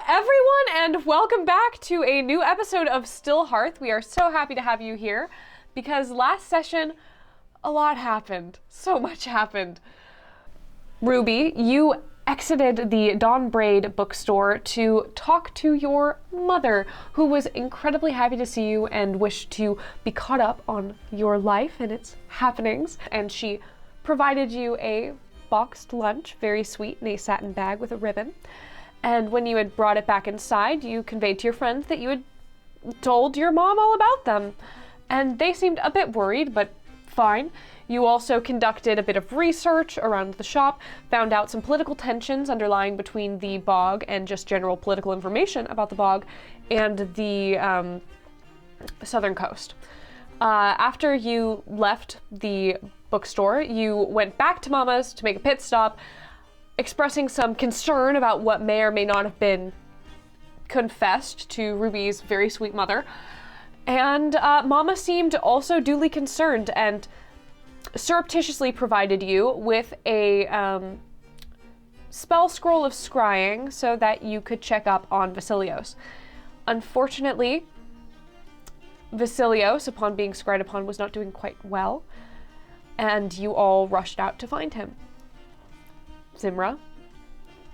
everyone, and welcome back to a new episode of STILLHEARTH. We are so happy to have you here because last session, a lot happened. So much happened. Ruby, you exited the Dawn Braid bookstore to talk to your mother, who was incredibly happy to see you and wished to be caught up on your life and its happenings. And she provided you a boxed lunch, very sweet, in a satin bag with a ribbon. And when you had brought it back inside, you conveyed to your friends that you had told your mom all about them. And they seemed a bit worried, but fine. You also conducted a bit of research around the shop, found out some political tensions underlying between the bog and just general political information about the bog and the southern coast. After you left the bookstore, you went back to Mama's to make a pit stop, expressing some concern about what may or may not have been confessed to Ruby's very sweet mother. And Mama seemed also duly concerned and surreptitiously provided you with a spell scroll of scrying so that you could check up on Vasilios. Unfortunately, Vasilios, upon being scryed upon, was not doing quite well, and you all rushed out to find him. Zimra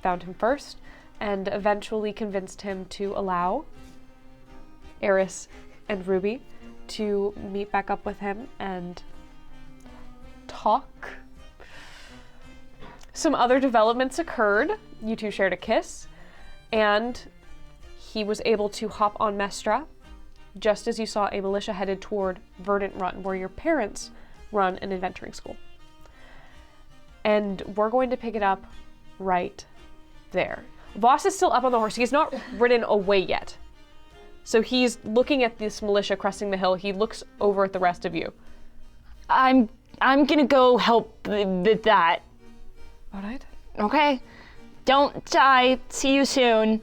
found him first and eventually convinced him to allow Aeris and Ruby to meet back up with him and talk. Some other developments occurred. You two shared a kiss, and he was able to hop on Mestra just as you saw a militia headed toward Verdant Run, where your parents run an adventuring school. And we're going to pick it up right there. Voss is still up on the horse. He's not ridden away yet. So he's looking at this militia cresting the hill. He looks over at the rest of you. I'm gonna go help with that. All right. Okay. Don't die. See you soon.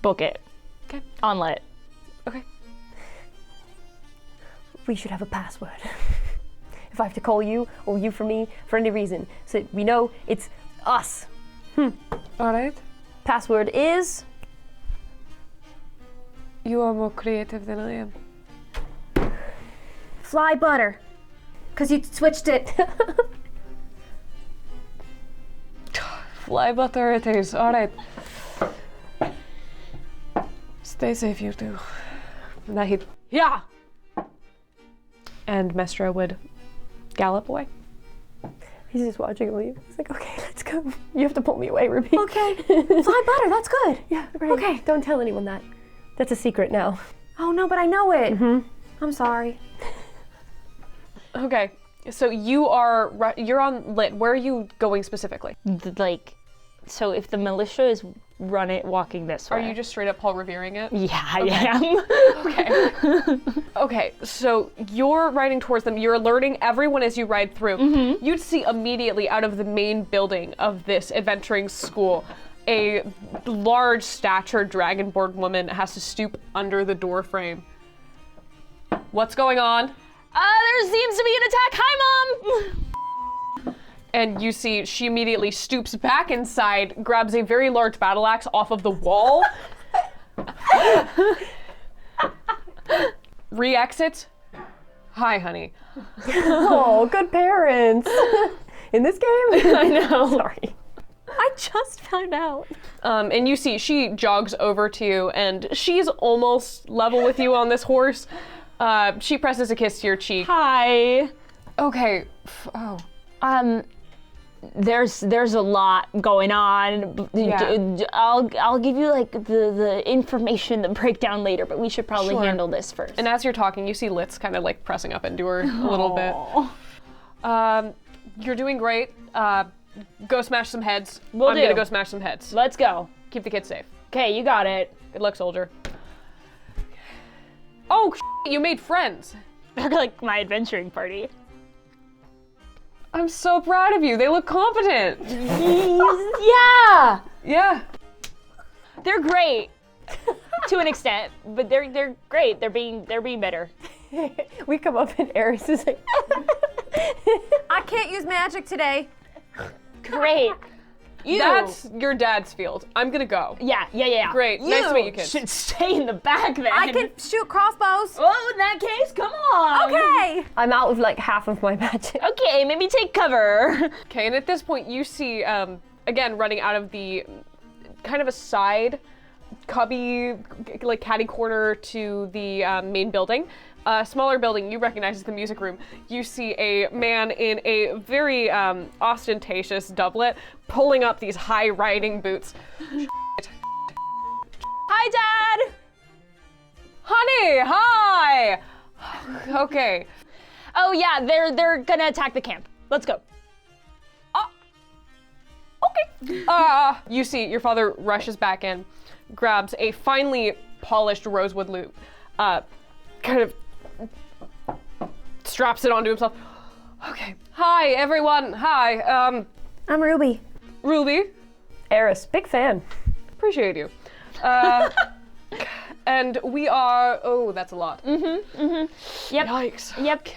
Book it. Okay. On lit. Okay. We should have a password. If I have to call you or you for me for any reason, so that we know it's us. All right. Password is... You are more creative than I am. Fly butter. Because you switched it. Fly butter it is. All right. Stay safe, you two. Nahid. Yeah. And Mestra would gallop away. He's just watching him leave. He's like, okay, let's go. You have to pull me away, Ruby. Okay. Fly butter, that's good. Yeah, right. Okay. Don't tell anyone that. That's a secret now. Oh no, but I know it. Mm-hmm. I'm sorry. Okay. So you're on lit. Where are you going specifically? So if the militia is walking this way. Are you just straight up Paul Revering it? Yeah, I Okay. am. Okay, so you're riding towards them. You're alerting everyone as you ride through. Mm-hmm. You'd see immediately out of the main building of this adventuring school, a large statured dragonborn woman has to stoop under the door frame. What's going on? There seems to be an attack. Hi, Mom! And you see she immediately stoops back inside, grabs a very large battle axe off of the wall, re-exits. Hi, honey. Oh, good parents. In this game? I know. Sorry. I just found out. And you see she jogs over to you, and she's almost level with you on this horse. She presses a kiss to your cheek. Hi. Okay. There's a lot going on. Yeah. I'll give you like the information, the breakdown later, but we should probably handle this first. And as you're talking, you see Litz kind of like pressing up into her a little bit. You're doing great. Go smash some heads. I'm gonna go smash some heads. Let's go. Keep the kids safe. Okay, you got it. Good luck, soldier. Oh, you made friends. They're like my adventuring party. I'm so proud of you. They look competent. Yeah. Yeah. They're great. To an extent, but they're great. They're being better. We come up and Aeris is like, I can't use magic today. Great. That's your dad's field. I'm gonna go. Yeah. Great. Nice to meet you, kids. Should stay in the back then. I can shoot crossbows. Oh, in that case, come on. Okay. I'm out of like half of my magic. Okay, maybe take cover. Okay, and at this point you see, again, running out of the kind of a side cubby, like catty corner to the main building. Smaller building you recognize as the music room. You see a man in a very ostentatious doublet pulling up these high riding boots. Hi, Dad. Honey, hi! Okay. Oh yeah, they're gonna attack the camp. Let's go. Okay. You see your father rushes back in, grabs a finely polished rosewood lute, kind of straps it onto himself. Okay. Hi, everyone. Hi. I'm Ruby. Ruby. Aeris, big fan. Appreciate you. And we are. Oh, that's a lot. Yep. Yikes. Yep.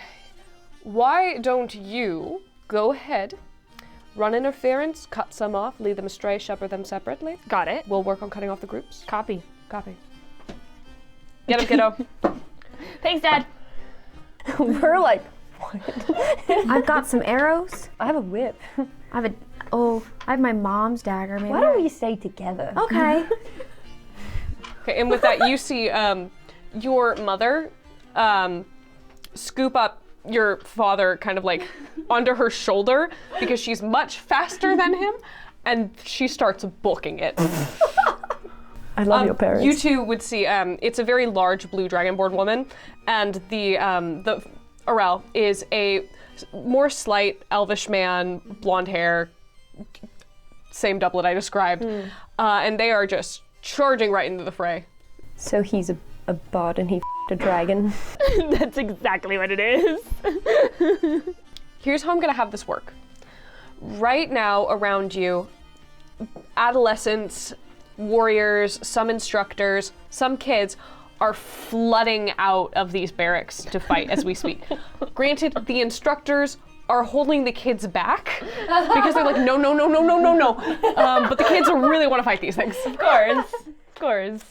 Why don't you go ahead, run interference, cut some off, lead them astray, shepherd them separately. Got it. We'll work on cutting off the groups. Copy. Copy. Get him, kiddo. Thanks, Dad. We're like, what? I've got some arrows. I have a whip. I have my mom's dagger. Maybe. Why don't we stay together? Okay. Okay, and with that, you see your mother scoop up your father kind of like onto her shoulder because she's much faster than him, and she starts booking it. I love your parents. You two would see, it's a very large blue dragonborn woman, and the Arel is a more slight elvish man, blonde hair, same doublet I described, and they are just charging right into the fray. So he's a bard and he a dragon. That's exactly what it is. Here's how I'm gonna have this work. Right now, around you, adolescents, warriors, some instructors, some kids are flooding out of these barracks to fight as we speak. Granted, the instructors are holding the kids back because they're like, no. But the kids really want to fight these things. Of course. Of course.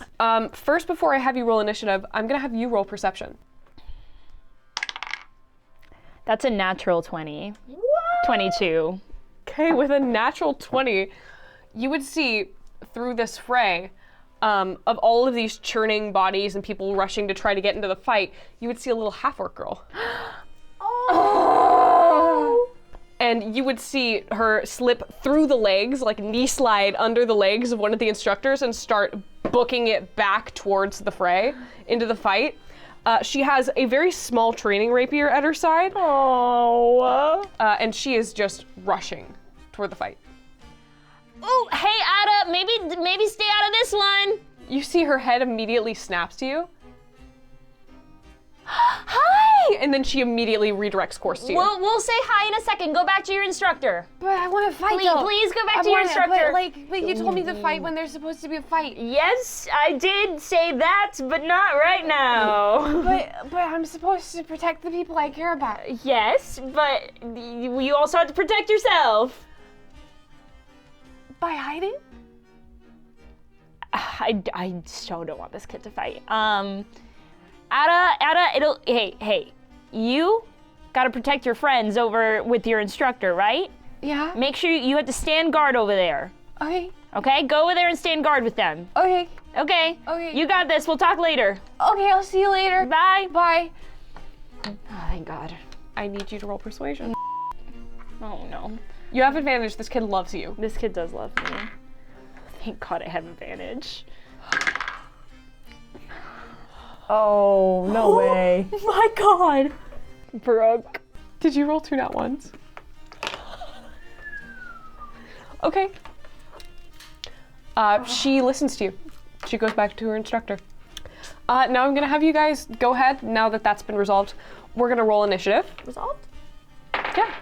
First, before I have you roll initiative, I'm gonna have you roll perception. That's a natural 20. What? 22. Okay, with a natural 20, you would see through this fray of all of these churning bodies and people rushing to try to get into the fight, you would see a little half-orc girl. Oh! And you would see her slip through the legs, like knee slide under the legs of one of the instructors and start booking it back towards the fray, into the fight. She has a very small training rapier at her side. Oh. And she is just rushing toward the fight. Oh, hey, Ada, maybe stay out of this one. You see her head immediately snaps to you. Hi! And then she immediately redirects course to you. We'll say hi in a second. Go back to your instructor. But I want to fight. Please go back to your instructor. But you told me to fight when there's supposed to be a fight. Yes, I did say that, but not right now. But I'm supposed to protect the people I care about. Yes, but you also have to protect yourself. By hiding? I so don't want this kid to fight. Ada, hey, you gotta protect your friends over with your instructor, right? Yeah. Make sure you have to stand guard over there. Okay. Okay, go over there and stand guard with them. Okay. Okay. Okay. You got this, we'll talk later. Okay, I'll see you later. Bye. Bye. Oh, thank God. I need you to roll persuasion. Oh no. You have advantage. This kid loves you. This kid does love me. Thank God I have advantage. Oh, no way. My God. Brooke. Did you roll 2 nat ones? Okay. She listens to you. She goes back to her instructor. Now I'm gonna have you guys go ahead, now that that's been resolved. We're gonna roll initiative. Resolved? Yeah.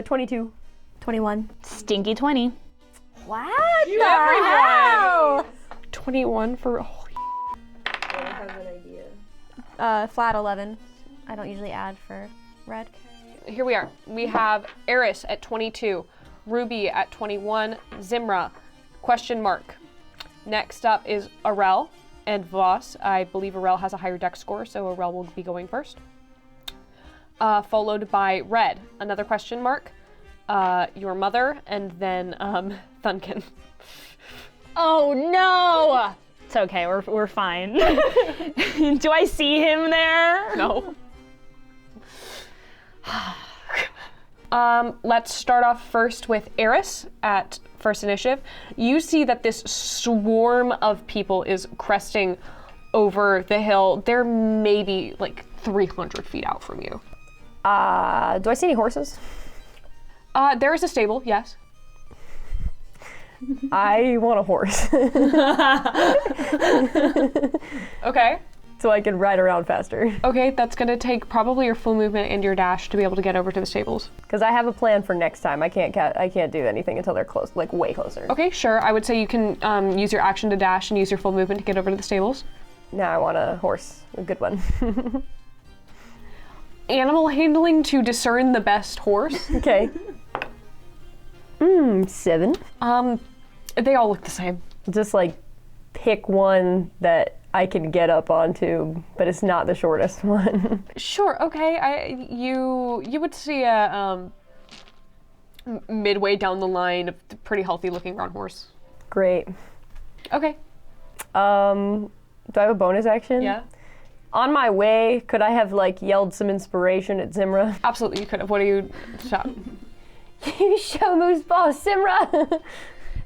22. 21. Stinky 20. What? Everyone! 21 for... Flat 11. I don't usually add for red. Here we are. We have Aeris at 22, Ruby at 21, Zimra, question mark. Next up is Arel and Voss. I believe Arel has a higher dex score, so Arel will be going first. Followed by Red, another question mark, your mother, and then Thunkin. Oh no! It's okay, we're fine. Do I see him there? No. Let's start off first with Aeris at first initiative. You see that this swarm of people is cresting over the hill. They're maybe like 300 feet out from you. Do I see any horses? There is a stable, yes. I want a horse. Okay. So I can ride around faster. Okay, that's gonna take probably your full movement and your dash to be able to get over to the stables. Because I have a plan for next time. I can't do anything until they're close, like way closer. Okay, sure. I would say you can use your action to dash and use your full movement to get over to the stables. Now I want a horse, a good one. Animal handling to discern the best horse. Okay. 7. They all look the same. Just like pick one that I can get up onto, but it's not the shortest one. Sure. Okay. You would see a midway down the line a pretty healthy looking brown horse. Great. Okay. Do I have a bonus action? Yeah. On my way, could I have like yelled some inspiration at Zimra? Absolutely, you could have. What do you shout? You show moves, boss, Zimra.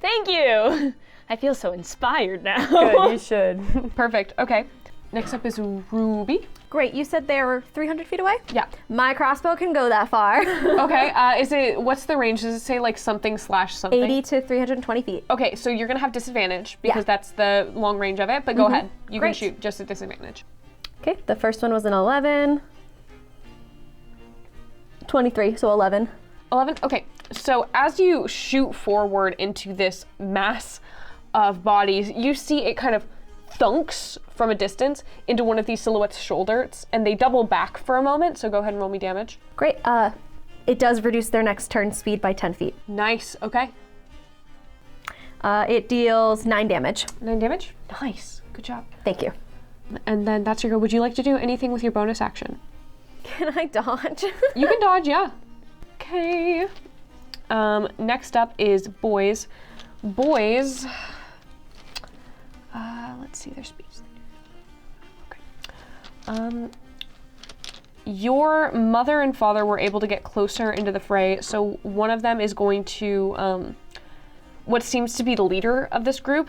Thank you! I feel so inspired now. Good, you should. Perfect. Okay. Next up is Ruby. Great, you said they were 300 feet away? Yeah. My crossbow can go that far. Okay. What's the range? Does it say like something / something? 80 to 320 feet. Okay, so you're gonna have disadvantage because Yeah. that's the long range of it, but go ahead. You Great. can shoot just at disadvantage. Okay, the first one was an 11. 23, so 11. 11? Okay, so as you shoot forward into this mass of bodies, you see it kind of thunks from a distance into one of these silhouettes' shoulders, and they double back for a moment, so go ahead and roll me damage. Great, it does reduce their next turn speed by 10 feet. Nice, okay. It deals 9 damage. 9 damage? Nice, good job. Thank you. And then that's your go. Would you like to do anything with your bonus action? Can I dodge? You can dodge, yeah. Okay. Next up is boys. Boys. Let's see their speeds. Okay. Your mother and father were able to get closer into the fray, so one of them is going to, what seems to be the leader of this group,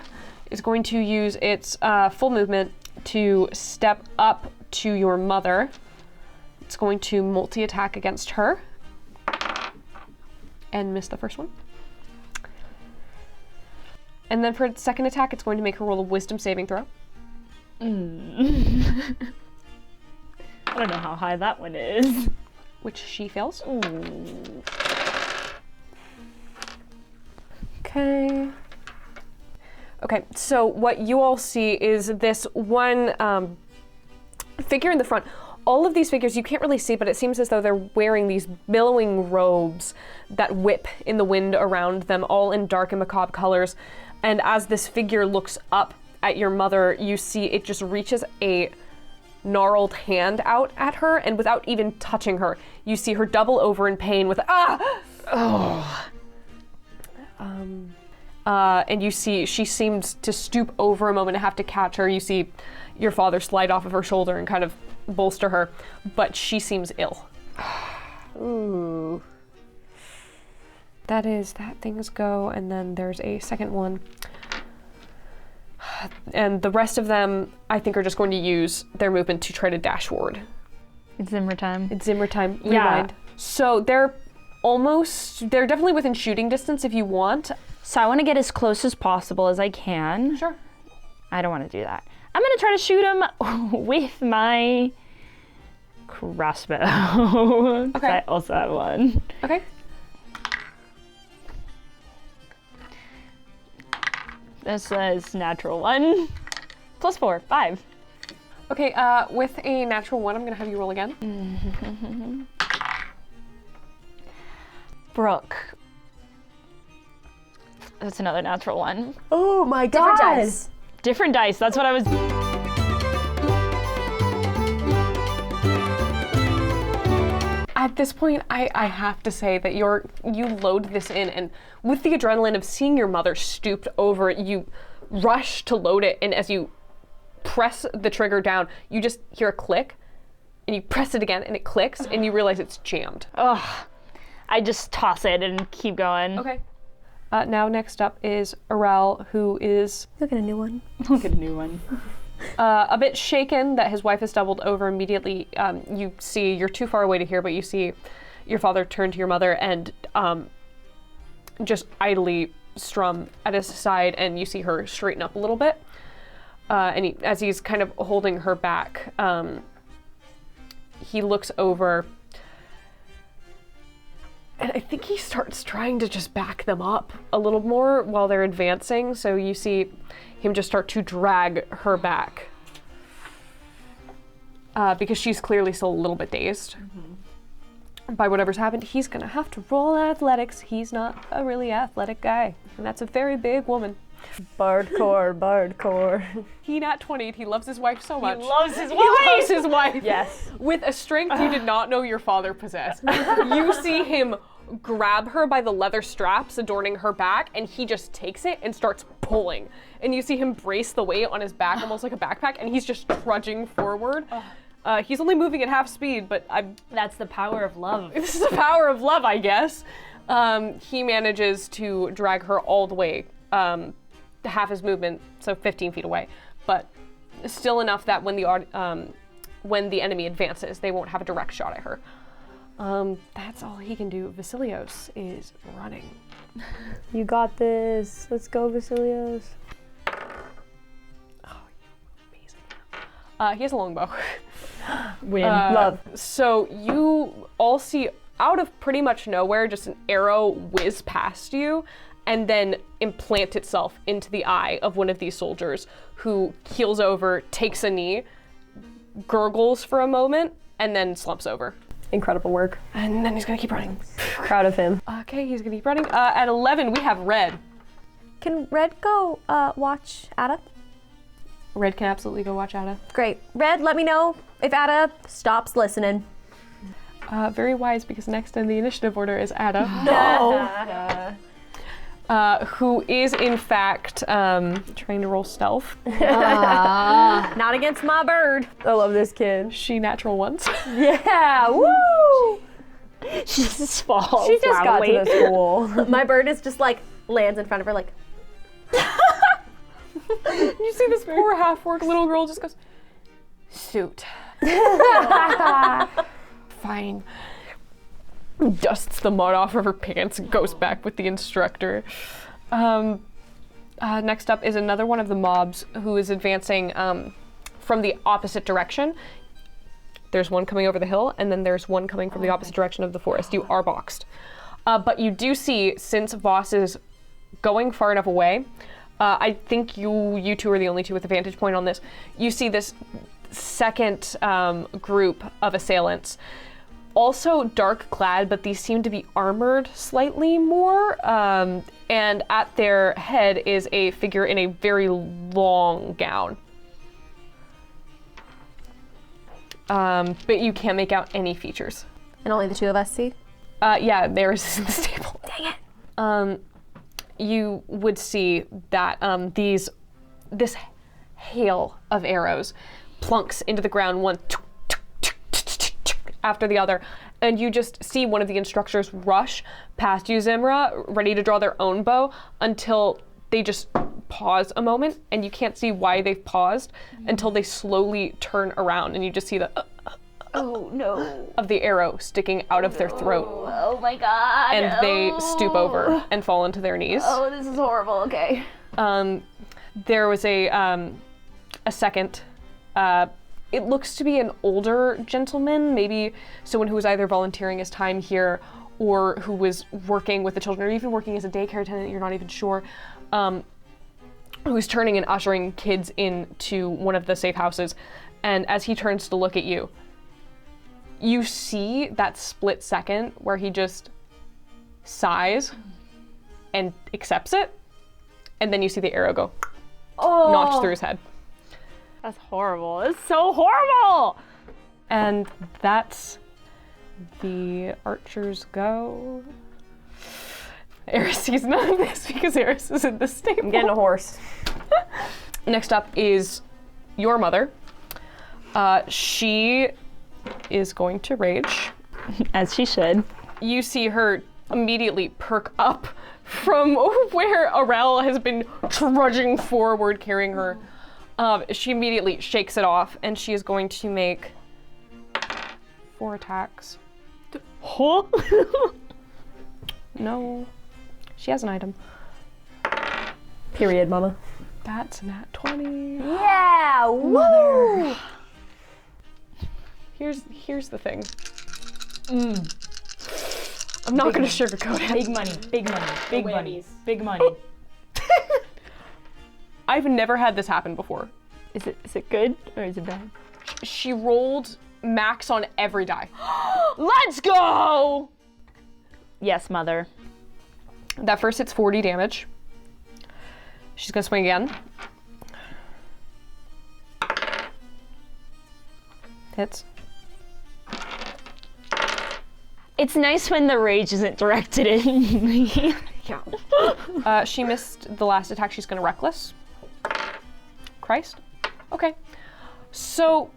is going to use its full movement to step up to your mother. It's going to multi-attack against her and miss the first one. And then for its second attack, it's going to make her roll a wisdom saving throw. I don't know how high that one is. Which she fails. Ooh. Okay. Okay, so what you all see is this one figure in the front. All of these figures you can't really see, but it seems as though they're wearing these billowing robes that whip in the wind around them, all in dark and macabre colors. And as this figure looks up at your mother, you see it just reaches a gnarled hand out at her, and without even touching her, you see her double over in pain with and you see she seems to stoop over a moment and have to catch her. You see your father slide off of her shoulder and kind of bolster her, but she seems ill. Ooh. That things go, and then there's a second one. And the rest of them, I think, are just going to use their movement to try to dash forward. It's Zimra time. It's Zimra time. Yeah. Rewind. So they're definitely within shooting distance if you want. So I want to get as close as possible as I can. Sure. I don't want to do that. I'm going to try to shoot him with my crossbow. Okay. I also have one. Okay. This is natural 1. Plus 4, 5. Okay, with a natural 1, I'm going to have you roll again. Brooke, That's another natural one. Oh my god! Different dice. Different dice. That's what I was. At this point, I have to say that you load this in, and with the adrenaline of seeing your mother stooped over it, you rush to load it, and as you press the trigger down, you just hear a click, and you press it again, and it clicks, and you realize it's jammed. Ugh. I just toss it and keep going. Okay. Now next up is Arel, who is Look at a new one. Look at a new one. a bit shaken that his wife has doubled over immediately. You see, you're too far away to hear, but you see your father turn to your mother and just idly strum at his side, and you see her straighten up a little bit. And as he's kind of holding her back, he looks over, and I think he starts trying to just back them up a little more while they're advancing. So you see him just start to drag her back because she's clearly still a little bit dazed by whatever's happened. He's gonna have to roll athletics. He's not a really athletic guy, and that's a very big woman. Bardcore. He not 20'd. He loves his wife so much. He loves his wife. He loves his wife. Yes. With a strength you did not know your father possessed. You see him grab her by the leather straps adorning her back, and he just takes it and starts pulling. And you see him brace the weight on his back almost like a backpack, and he's just trudging forward. He's only moving at half speed, but That's the power of love. this is the power of love, I guess. He manages to drag her all the way, half his movement, so 15 feet away, but still enough that when the enemy advances, they won't have a direct shot at her. That's all he can do. Vasilios is running. You got this. Let's go, Vasilios. Oh, you amazing. He has a longbow. Win. Love. So you all see out of pretty much nowhere just an arrow whiz past you and then implant itself into the eye of one of these soldiers, who keels over, takes a knee, gurgles for a moment, and then slumps over. Incredible work. And then he's gonna keep running. Proud of him. Okay, he's gonna keep running. At 11, we have Red. Can Red go watch Ada? Red can absolutely go watch Ada. Great. Red, let me know if Ada stops listening. Very wise, because next in the initiative order is Ada. No. Who is in fact trying to roll stealth. Not against my bird. I love this kid. She natural ones. Yeah. Woo. She just falls. She just got loudly. to the school. My bird is just like lands in front of her like, You see this poor half-orc little girl just goes, suit. Fine. Dusts the mud off of her pants and goes back with the instructor. Next up is another one of the mobs who is advancing from the opposite direction. There's one coming over the hill, and then there's one coming from the opposite direction of the forest. You are boxed. But you do see, since Voss is going far enough away, I think you two are the only two with a vantage point on this. You see this second group of assailants, also dark clad, but these seem to be armored slightly more. And at their head is a figure in a very long gown. But you can't make out any features. and only the two of us see. Yeah, Aeris is in the stable. Dang it. You would see that this hail of arrows plunks into the ground, one after the other, and you just see one of the instructors rush past you, Zimra, ready to draw their own bow, until they just pause a moment, and you can't see why they've paused until they slowly turn around, and you just see the Oh no. of the arrow sticking out of their throat, Oh my god. and they stoop over and fall into their knees. Oh, this is horrible. Okay. There was a second. It looks to be an older gentleman, maybe someone who was either volunteering his time here or who was working with the children, or even working as a daycare attendant, you're not even sure, who's turning and ushering kids into one of the safe houses. And as he turns to look at you, you see that split second where he just sighs and accepts it, and then you see the arrow go notch through his head. That's horrible. It's so horrible! And that's the archers go. Aeris sees none of this because Aeris is in the stable. I'm getting a horse. Next up is your mother. She is going to rage. As she should. You see her immediately perk up from where Arel has been trudging forward carrying her. She immediately shakes it off, and she is going to make 4 attacks. Huh? No. She has an item. Period, mama. That's nat 20. Yeah! Woo! Here's the thing. I'm not going to sugarcoat it. Big money, big money, big money, big money. I've never had this happen before. Is it good or is it bad? She rolled max on every die. Let's go! Yes, mother. That first hits 40 damage. She's gonna swing again. Hits. It's nice when the rage isn't directed at me. Yeah. She missed the last attack. She's gonna reckless. Christ. Okay. So.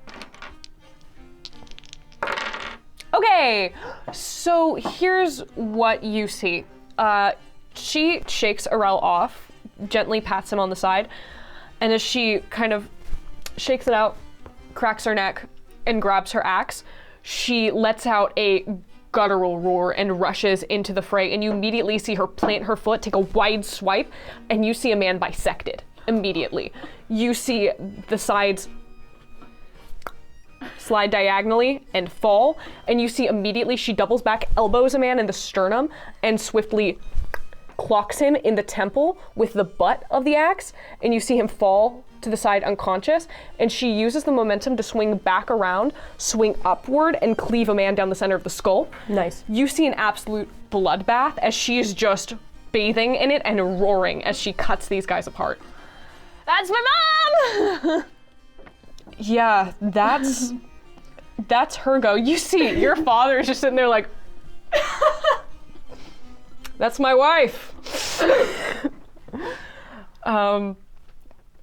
Okay. So here's what you see. She shakes Arel off, gently pats him on the side, and as she kind of shakes it out, cracks her neck, and grabs her axe, she lets out a guttural roar and rushes into the fray, and you immediately see her plant her foot, take a wide swipe, and you see a man bisected immediately. You see the sides slide diagonally and fall, and you see immediately she doubles back, elbows a man in the sternum, and swiftly clocks him in the temple with the butt of the axe, and you see him fall to the side unconscious, and she uses the momentum to swing back around, swing upward, and cleave a man down the center of the skull. Nice. You see an absolute bloodbath as she is just bathing in it and roaring as she cuts these guys apart. That's my mom! Yeah, that's her go. You see, your father is just sitting there like, that's my wife.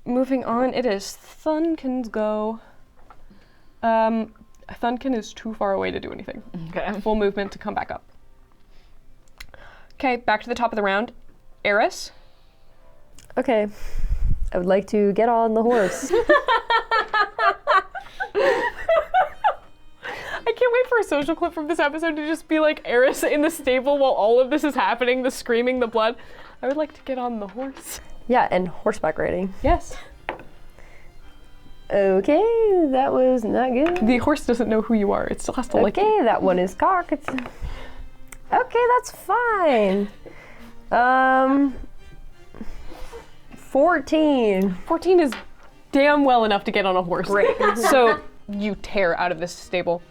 Moving on, it is Thunkin's go. Thunkin is too far away to do anything. Okay. Full movement to come back up. Okay, back to the top of the round. Aeris. Okay. I would like to get on the horse. I can't wait for a social clip from this episode to just be like Aeris in the stable while all of this is happening, the screaming, the blood. I would like to get on the horse. Yeah, and horseback riding. Yes. Okay, that was not good. The horse doesn't know who you are. It still has to like you. Okay, that one is cocked. Okay, that's fine. 14. 14 is damn well enough to get on a horse. Great. So you tear out of this stable.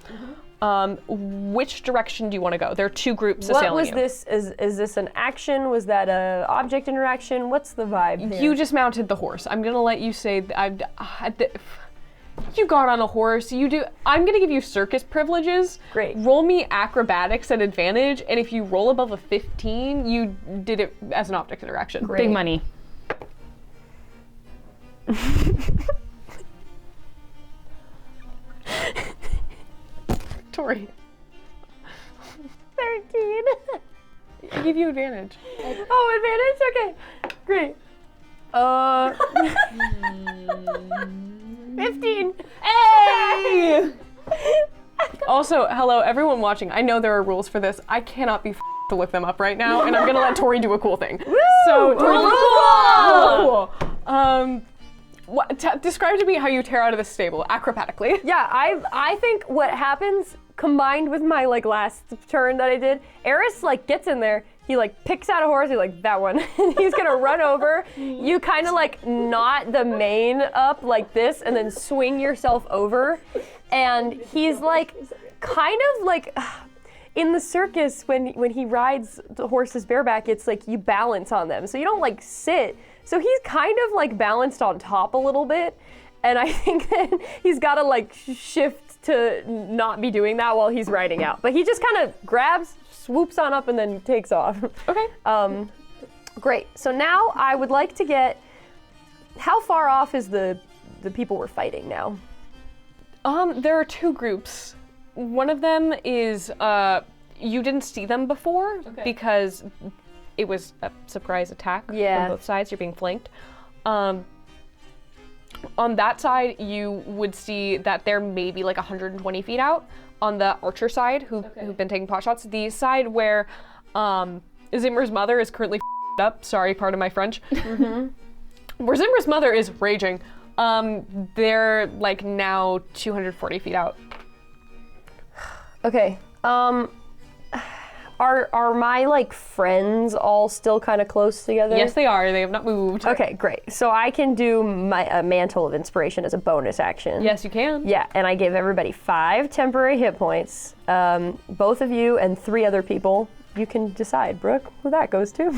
Which direction do you want to go? There are 2 groups assailing you. What was this? Is this an action? Was that a object interaction? What's the vibe here? You just mounted the horse. I'm gonna let you say you got on a horse. I'm gonna give you circus privileges. Great. Roll me acrobatics at advantage, and if you roll above a 15, you did it as an object interaction. Great. Big money. Tori. 13. I give you advantage. Oh, advantage? Okay. Great. 15. Hey! Also, hello, everyone watching. I know there are rules for this. I cannot be to look them up right now, and I'm gonna let Tori do a cool thing. Woo! So, Tori, Cool! describe to me how you tear out of this stable acrobatically. Yeah, I think what happens combined with my last turn that I did, Aeris gets in there, he picks out a horse, he's like, that one, and he's gonna run over. You kind of knot the mane up like this and then swing yourself over, and he's kind of in the circus when he rides the horses bareback, it's you balance on them, so you don't sit So he's kind of like balanced on top a little bit. And I think that he's got to like shift to not be doing that while he's riding out. But he just kind of grabs, swoops on up, and then takes off. Okay. Great. So now I would like to get, how far off is the people we're fighting now? There are two groups. One of them is, you didn't see them before because it was a surprise attack from both sides. You're being flanked. On that side, you would see that they're maybe like 120 feet out. On the archer side, who've been taking pot shots. The side where Zimra's mother is currently up. Sorry, pardon my French. Where Zimra's mother is raging. They're like now 240 feet out. Okay. Are my like friends all still kind of close together? Yes, they are. They have not moved. Okay, great. So I can do my mantle of inspiration as a bonus action. Yes, you can. Yeah, and I give everybody 5 temporary hit points. Both of you and 3 other people. You can decide, Brooke, who that goes to.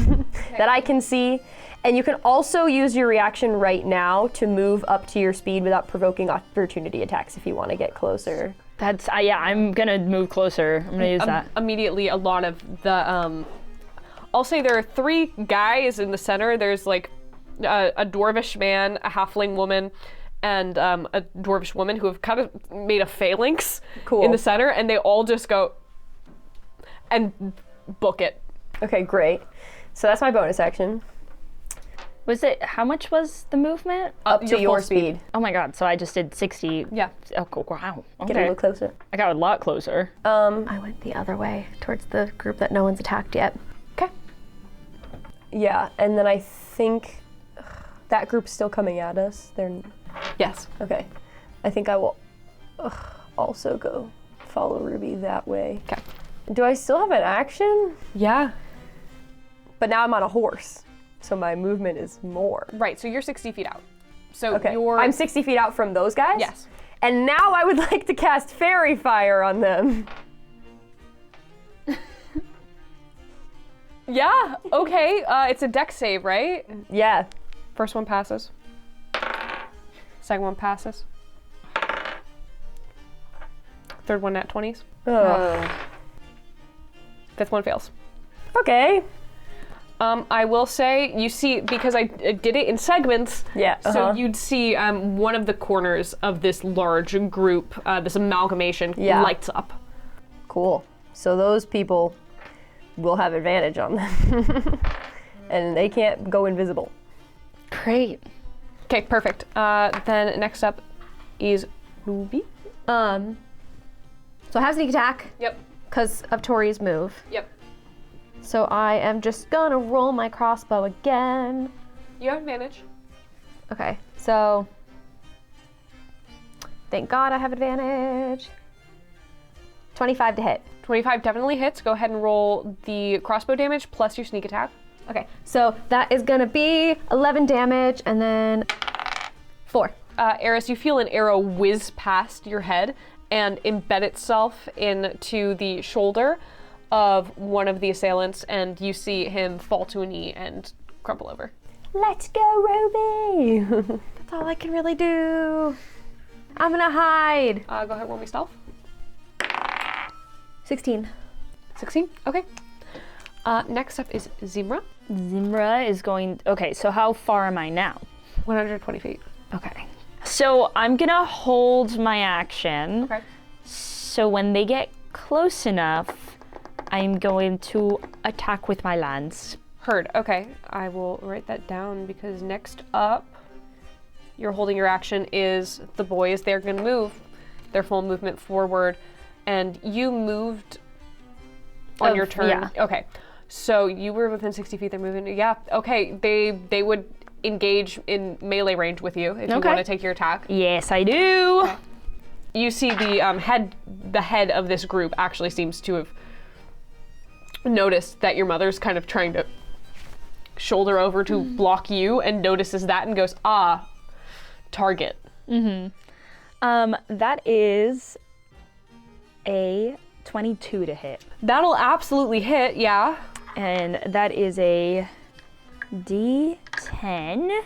That I can see. And you can also use your reaction right now to move up to your speed without provoking opportunity attacks if you want to get closer. That's, yeah, I'm gonna move closer. I'm gonna use that. Immediately, a lot of the, I'll say there are 3 guys in the center. There's like a dwarvish man, a halfling woman, and a dwarvish woman who have kind of made a phalanx in the center, and they all just go and book it. Okay, great. So that's my bonus action. Was it, how much was the movement? Up to your speed. Oh my god, so I just did 60. Yeah. Oh, cool. Wow. Okay. Get a little closer. I got a lot closer. I went the other way towards the group that no one's attacked yet. Okay. Yeah, and then I think that group's still coming at us. They're Yes. okay. I think I will also go follow Ruby that way. Okay. Do I still have an action? Yeah. But now I'm on a horse, so my movement is more. Right, so you're 60 feet out. So Okay. you're... I'm 60 feet out from those guys? Yes. And now I would like to cast Fairy Fire on them. Yeah, okay. It's a dex save, right? Yeah. First one passes. Second one passes. Third one nat 20s. Ugh. Fifth one fails. Okay. I will say, you see, because I did it in segments, Yeah. so you'd see one of the corners of this large group, this amalgamation, lights up. Cool. So those people will have advantage on them. And they can't go invisible. Great. Okay, perfect. Then next up is Ruby. So I have sneak attack Yep. because of Tori's move. Yep. So I am just gonna roll my crossbow again. You have advantage. Okay, so thank God I have advantage. 25 to hit. 25 definitely hits. Go ahead and roll the crossbow damage plus your sneak attack. Okay, so that is gonna be 11 damage and then 4. Aeris, you feel an arrow whiz past your head and embed itself into the shoulder of one of the assailants, and you see him fall to a knee and crumple over. Let's go, Ruby! That's all I can really do. I'm gonna hide. Go ahead and roll me stealth. 16. 16? Okay. Next up is Zimra. Zimra is going, okay, so how far am I now? 120 feet. Okay. So I'm gonna hold my action. Okay. So when they get close enough, I'm going to attack with my lance. Heard. Okay. I will write that down because next up, you're holding your action is the boys. They're going to move their full movement forward, and you moved on your turn. Yeah. Okay. So you were within 60 feet. They're moving. Yeah. Okay. They would engage in melee range with you if you want to take your attack. Yes, I do. Okay. You see the head of this group actually seems to have noticed that your mother's kind of trying to shoulder over to block you, and notices that and goes, target. That is a 22 to hit. That'll absolutely hit, yeah. And that is a D10.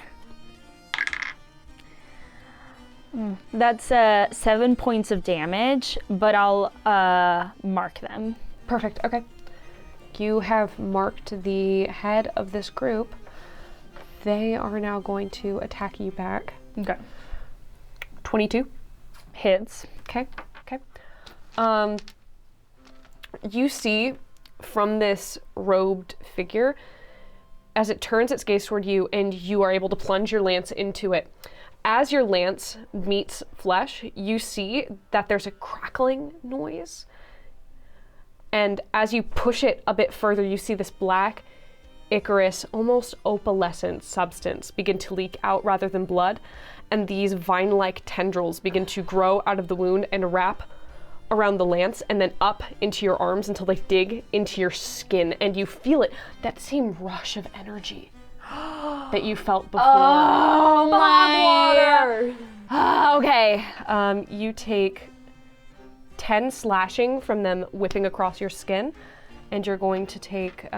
That's 7 points of damage, but I'll mark them. Perfect. Okay. You have marked the head of this group. They are now going to attack you back. Okay. 22. Hits. Okay. You see from this robed figure, as it turns its gaze toward you, and you are able to plunge your lance into it. As your lance meets flesh, you see that there's a crackling noise. And as you push it a bit further, you see this black Icarus, almost opalescent substance begin to leak out rather than blood. And these vine-like tendrils begin to grow out of the wound and wrap around the lance and then up into your arms until they dig into your skin. And you feel it, that same rush of energy that you felt before. Oh my! Okay. You take 10 slashing from them whipping across your skin, and you're going to take...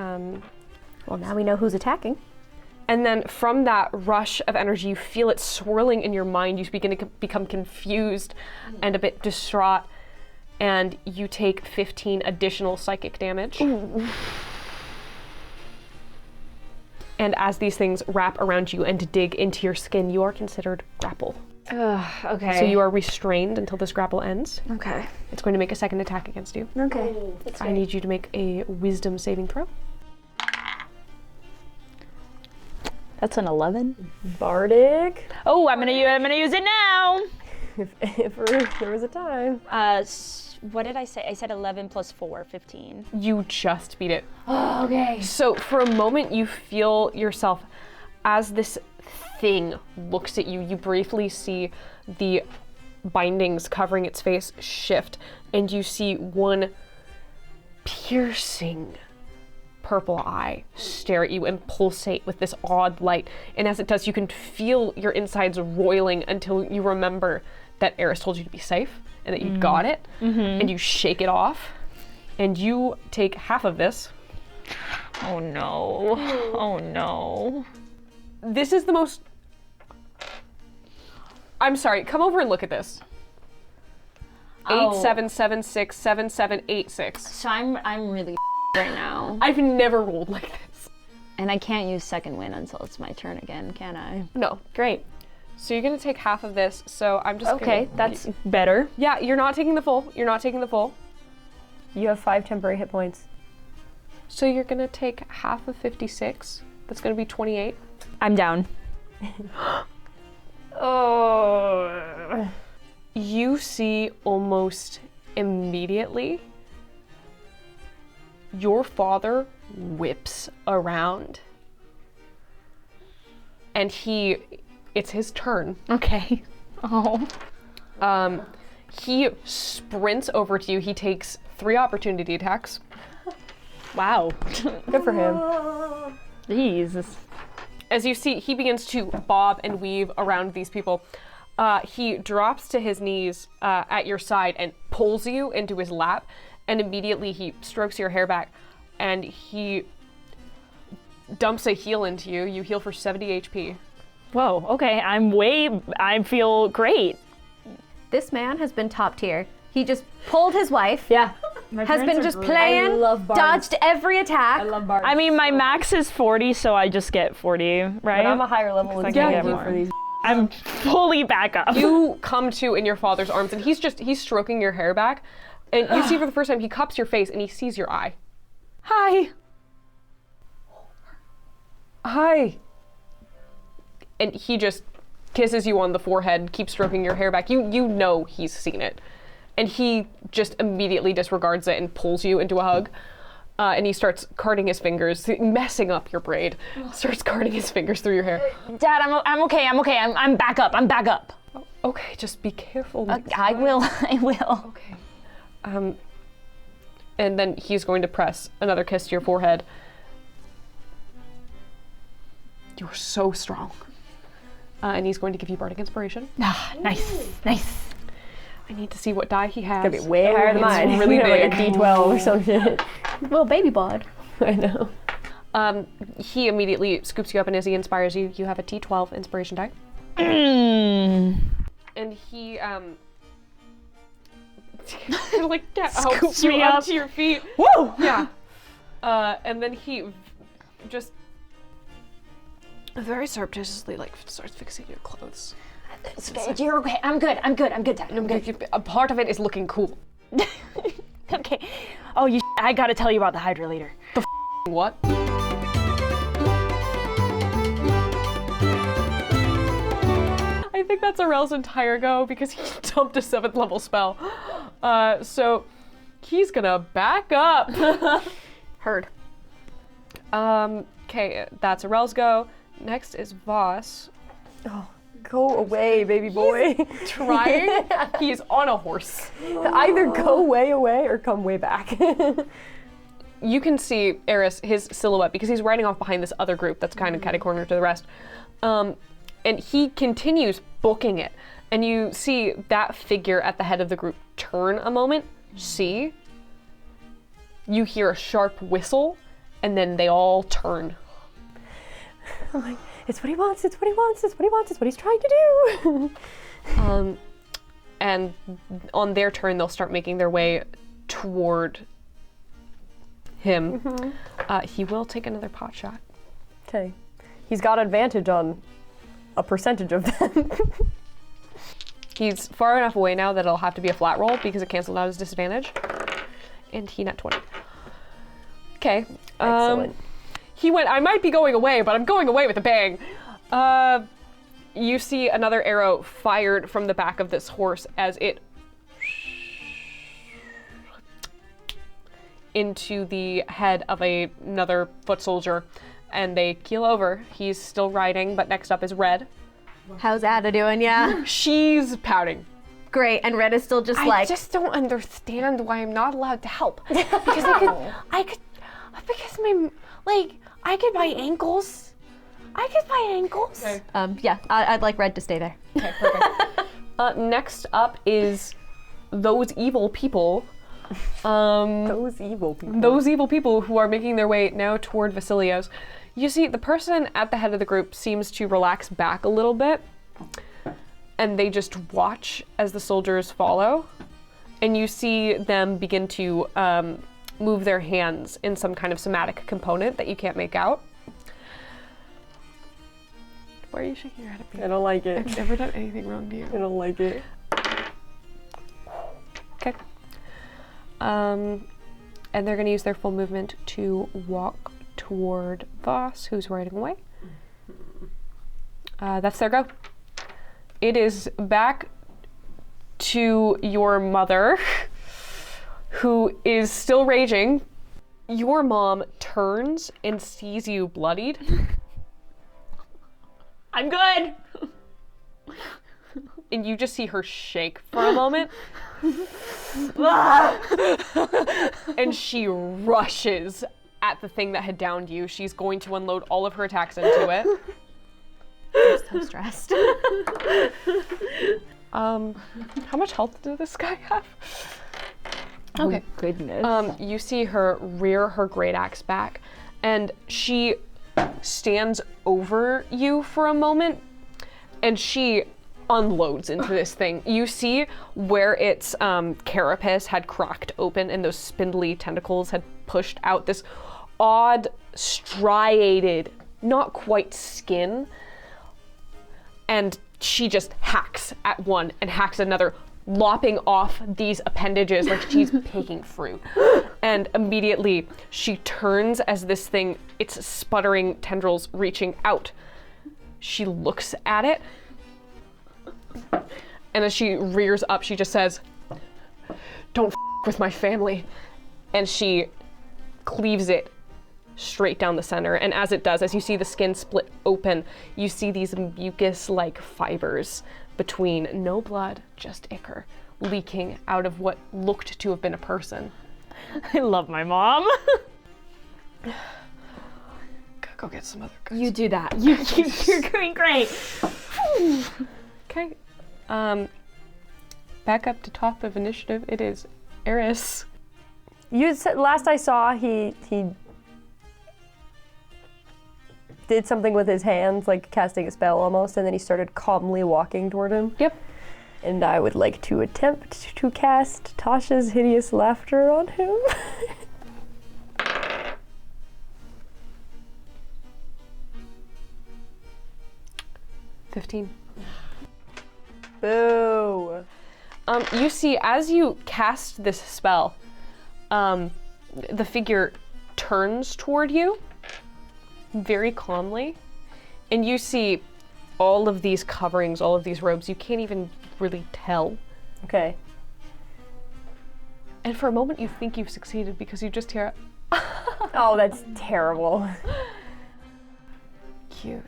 Well, now we know who's attacking. And then from that rush of energy, you feel it swirling in your mind. You begin to become confused and a bit distraught, and you take 15 additional psychic damage. Ooh. And as these things wrap around you and dig into your skin, you are considered grapple. Okay. So you are restrained until this grapple ends. Okay. It's going to make a second attack against you. Okay. I need you to make a wisdom saving throw. That's an 11. Bardic. Oh, I'm gonna use it now. If there was a time. What did I say? I said 11 plus 4, 15. You just beat it. Oh, okay. So for a moment, you feel yourself as this thing looks at you. You briefly see the bindings covering its face shift, and you see one piercing purple eye stare at you and pulsate with this odd light. And as it does, you can feel your insides roiling until you remember that Aeris told you to be safe and that you got it, and you shake it off, and you take half of this. Oh no. Oh no. This is the most... I'm sorry, come over and look at this. 87767786. So I'm really right now. I've never rolled like this. And I can't use second wind until it's my turn again, can I? No. Great. So you're gonna take half of this, so I'm just Okay, gonna... that's better. Yeah, you're not taking the full. You're not taking the full. You have 5 temporary hit points. So you're gonna take half of 56. That's gonna be 28. I'm down. Oh. You see almost immediately your father whips around, and it's his turn. Okay. Oh. He sprints over to you. He takes 3 opportunity attacks. Wow. Good for him. Jesus. As you see, he begins to bob and weave around these people. He drops to his knees at your side and pulls you into his lap, and immediately he strokes your hair back, and he dumps a heal into you. You heal for 70 HP. Whoa, okay, I feel great. This man has been top tier. He just pulled his wife. Yeah. Has been just playing, I love bards. dodged every attack. I love bards. I mean, my max is 40, so I just get 40, right? But I'm a higher level than Yeah, you you get are. for these. I'm fully back up. You come to in your father's arms, and he's stroking your hair back, and you see for the first time he cups your face and he sees your eye. Hi. Hi. And he just kisses you on the forehead, keeps stroking your hair back. You know he's seen it. And he just immediately disregards it and pulls you into a hug. And he starts carding his fingers, messing up your braid. Starts carding his fingers through your hair. Dad, I'm okay. I'm back up. Okay, just be careful. I will. Okay. And then he's going to press another kiss to your forehead. You're so strong. And he's going to give you Bardic Inspiration. Nice. I need to see what die he has. It's gonna be way higher than mine. It's really You have big. like a D12 or some shit. Little baby bod. I know. He immediately scoops you up, and as he inspires you, you have a T12 inspiration die. And he like helps you up to your feet. Woo! Yeah. And then he just very surreptitiously like starts fixing your clothes. You're okay. I'm good, Dad. I'm good. A part of it is looking cool. Okay. Oh, I gotta tell you about the Hydra leader. What? I think that's Arel's entire go because he dumped a 7th level spell. So he's gonna back up. Heard. Okay, that's Arel's go. Next is Voss. Oh, go away, baby boy. Trying. He's on a horse. Either go way away or come way back. You can see Aeris, his silhouette, because he's riding off behind this other group that's kind of catty-cornered to the rest. And he continues booking it. And you see that figure at the head of the group turn a moment, see. You hear a sharp whistle, and then they all turn. I'm like, it's what he wants, it's what he wants, it's what he wants, it's what he's trying to do. And on their turn, they'll start making their way toward him. He will take another pot shot. Okay. He's got advantage on a percentage of them. He's far enough away now that it'll have to be a flat roll because it canceled out his disadvantage. And he nat 20. Okay. Excellent. He went, I might be going away, but I'm going away with a bang. You see another arrow fired from the back of this horse as it into the head of another foot soldier, and they keel over. He's still riding, but next up is Red. How's Ada doing? Yeah. She's pouting. Great. And Red is still just I like. just don't understand why I'm not allowed to help. Because I could buy ankles. Okay. Yeah. I'd like Red to stay there. Okay, perfect. Next up is those evil people. Those evil people. Those evil people who are making their way now toward Vasilio's. You see, the person at the head of the group seems to relax back a little bit, and they just watch as the soldiers follow, and you see them begin to move their hands in some kind of somatic component that you can't make out. Why are you shaking your head at me? I don't like it. I've never done anything wrong to you. I don't like it. Okay. And they're going to use their full movement to walk toward Voss, who's riding away. That's their go. It is back to your mother, who is still raging. Your mom turns and sees you bloodied. I'm good. And you just see her shake for a moment. And she rushes at the thing that had downed you. She's going to unload all of her attacks into it. I'm so stressed. How much health does this guy have? Okay. Oh, goodness. You see her rear her great axe back, and she stands over you for a moment, and she unloads into this thing. You see where its carapace had cracked open and those spindly tentacles had pushed out this odd striated, not quite skin, and she just hacks at one and hacks another, lopping off these appendages like she's picking fruit. And immediately she turns as this thing, its sputtering tendrils reaching out. She looks at it, and as she rears up, she just says, "Don't with my family." And she cleaves it straight down the center. And as it does, as you see the skin split open, you see these mucus-like fibers between no blood, just ichor, leaking out of what looked to have been a person. I love my mom. Go get some other guys. You do that. You're doing great. Okay. Back up to top of initiative, it is Aeris. You said last I saw he did something with his hands, like casting a spell almost, and then he started calmly walking toward him. Yep. And I would like to attempt to cast Tasha's Hideous Laughter on him. $15. Boo. You see, as you cast this spell, the figure turns toward you very calmly, and you see all of these coverings, all of these robes. You can't even really tell. Okay. And for a moment, you think you've succeeded because you just hear, Oh, that's terrible. cute.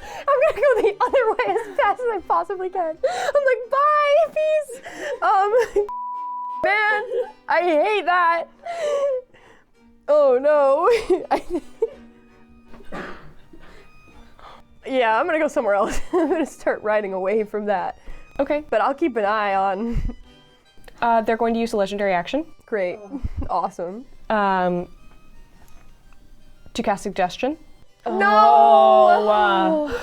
I'm gonna go the other way as fast as I possibly can. I'm like, bye, peace. Man, I hate that. Oh no. Yeah, I'm gonna go somewhere else. I'm gonna start riding away from that. Okay. But I'll keep an eye on. They're going to use a legendary action Great. Awesome. to cast suggestion. No!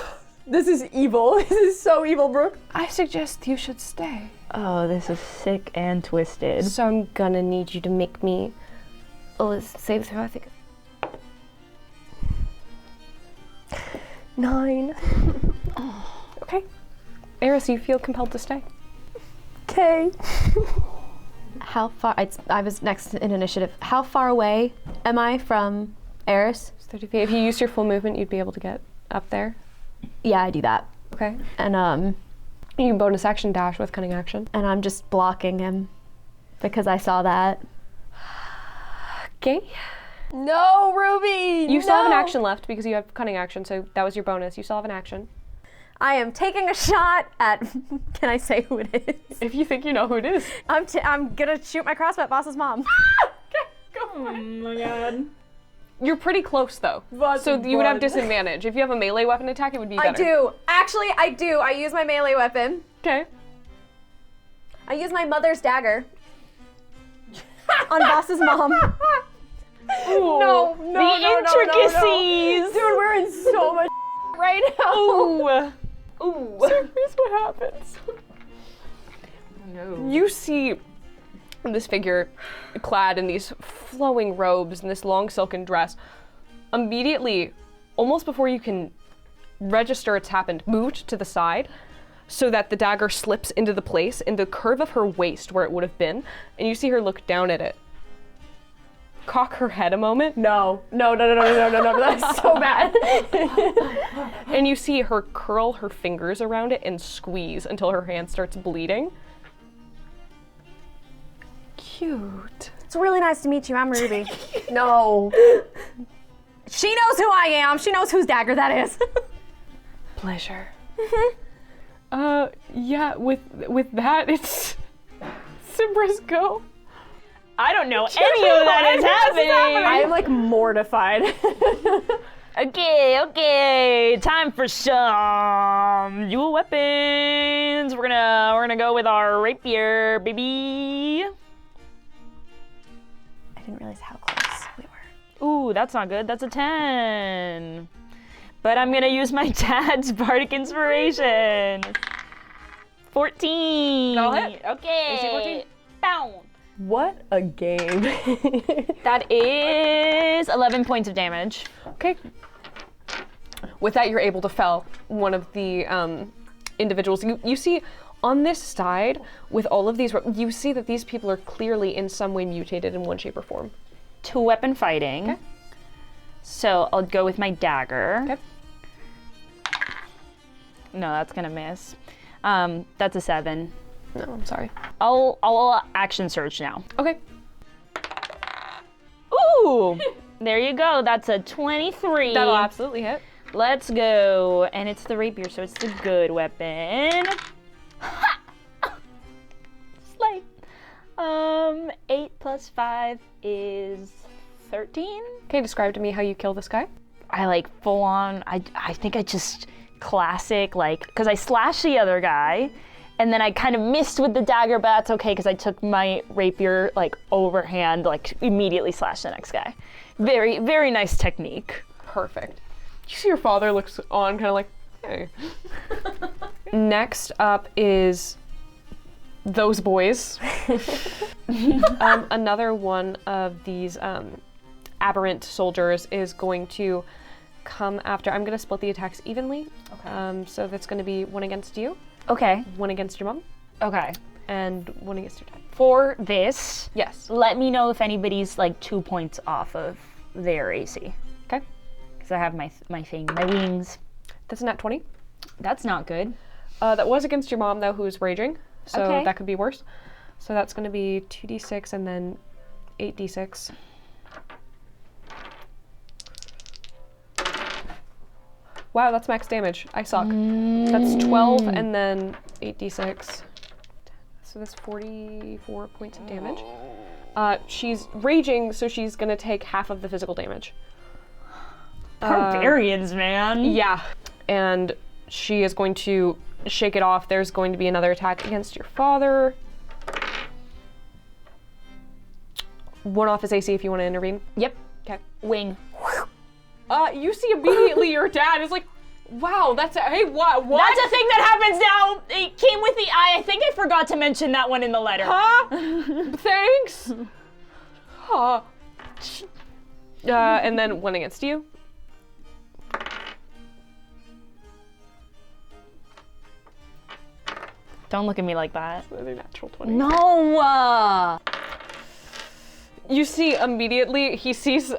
This is evil. This is so evil, Brooke. I suggest you should stay. Oh, this is sick and twisted. So I'm gonna need you to make me a save throw, I think. 9. Okay. Aeris, you feel compelled to stay. Okay. How far? I was next in initiative. How far away am I from Aeris? It's 30 feet. If you use your full movement, you'd be able to get up there. Yeah, I do that. Okay. And You can bonus action dash with cunning action. I'm just blocking him because I saw that. Okay. No, Ruby! You still have an action left because you have cunning action, so that was your bonus. You still have an action. I am taking a shot at. Can I say who it is? If you think you know who it is. I'm gonna shoot my crossbow at Voss's mom. Oh my god. You're pretty close though. So you would have disadvantage. If you have a melee weapon attack, it would be better. I do. Actually, I do. I use my melee weapon. Okay. I use my mother's dagger on Voss's mom. No, The intricacies! Dude, we're in so much right now. Ooh. Ooh. So here's what happens. No. You see this figure clad in these flowing robes and this long silken dress immediately, almost before you can register it's happened, moved to the side so that the dagger slips into the place in the curve of her waist where it would have been, and you see her look down at it, cock her head a moment, No, that's so bad. and you see her curl her fingers around it and squeeze until her hand starts bleeding. Cute. It's really nice to meet you. I'm Ruby. No. She knows who I am. She knows whose dagger that is. Pleasure. Yeah, with that, it's Zimra's go. I don't know any of that is happening. I am like mortified. Okay, time for some dual weapons. We're gonna go with our rapier, baby. I didn't realize how close we were. Ooh, that's not good. That's a 10. But I'm gonna use my dad's bardic inspiration. 14. That'll hit. Okay. AC 14? Boom. What a game. That is 11 points of damage. Okay. With that, you're able to fell one of the individuals. You see on this side, with all of these, you see that these people are clearly in some way mutated in one shape or form. 2-weapon fighting. Okay. So I'll go with my dagger. Okay. No, that's gonna miss. That's a 7. No, I'm sorry. I'll action search now. Okay. Ooh! There you go. That's a 23. That'll absolutely hit. Let's go. And it's the rapier, so it's the good weapon. Slay. 8 plus 5 is 13. Okay, describe to me how you kill this guy. I like full on, I think I just classic, like, because I slash the other guy, And then I kind of missed with the dagger, but that's okay because I took my rapier like overhand, like immediately slashed the next guy. Very, very nice technique. Perfect. You see your father looks on kind of like, hey. Next up is those boys. Another one of these aberrant soldiers is going to come after. I'm going to split the attacks evenly. Okay. So that's going to be one against you. Okay. One against your mom. Okay. And one against your dad. For this, Yes. let me know if anybody's like 2 points off of their AC. Okay. Because I have my thing, my wings. That's a nat 20. That's not good. That was against your mom, though, who is raging. So Okay. that could be worse. So that's going to be 2d6 and then 8d6. Wow, that's max damage. I suck. That's 12 and then 8d6. So that's 44 points of damage. She's raging, so she's going to take half of the physical damage. Barbarians, man. Yeah. And she is going to shake it off. There's going to be another attack against your father. One off his AC if you want to intervene. Yep. Okay. Wing. You see immediately your dad is like, wow, hey, what? That's a thing that happens now. It came with the eye. I think I forgot to mention that one in the letter. Huh? Thanks. Huh. And then one against you. Don't look at me like that. Another natural 20. No. You see immediately, he sees